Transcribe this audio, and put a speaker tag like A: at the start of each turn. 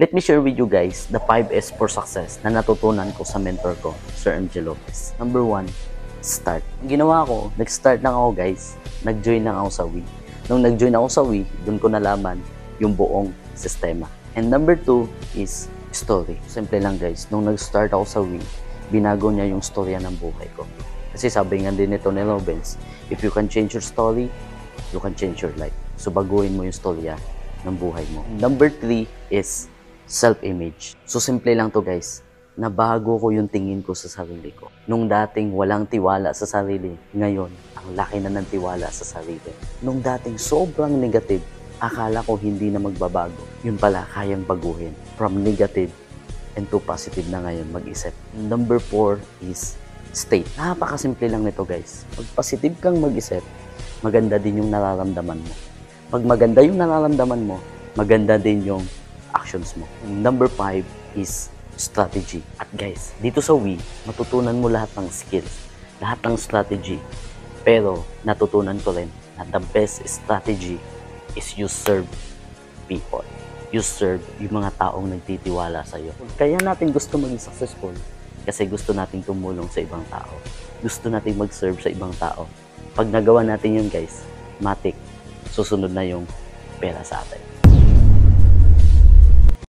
A: Let me share with you guys the 5S for success na natutunan ko sa mentor ko, Sir MJ Lopez. Number 1, start. Ang ginawa ko, nag-start lang ako guys, nag-join lang ako sa Wii. Nung nag-join ako sa Wii, doon ko nalaman yung buong sistema. And number 2 is story. Simple lang guys, nung nag-start ako sa Wii, binago niya yung storya ng buhay ko. Kasi sabi nga din nito ni Robbins, if you can change your story, you can change your life. So baguhin mo yung storya ng buhay mo. Number 3 is self-image. So simple lang to guys, nabago ko yung tingin ko sa sarili ko. Nung dating walang tiwala sa sarili, ngayon, ang laki na ng tiwala sa sarili. Nung dating sobrang negative, akala ko hindi na magbabago. Yun pala, kayang baguhin. From negative and to positive na ngayon mag-isip. Number 4 is state. Napakasimple lang nito guys. Pag positive kang mag-isip, maganda din yung nararamdaman mo. Pag maganda yung nararamdaman mo, maganda din yung actions mo. Number 5 is strategy. At guys, dito sa Wii, matutunan mo lahat ng skills, lahat ng strategy. Pero natutunan ko rin na the best strategy is you serve people. You serve yung mga taong nagtitiwala sa iyo. Kaya natin gusto maging successful kasi gusto nating tumulong sa ibang tao. Gusto nating mag-serve sa ibang tao. Pag nagawa natin yun guys, matik, susunod na yung pera sa atin.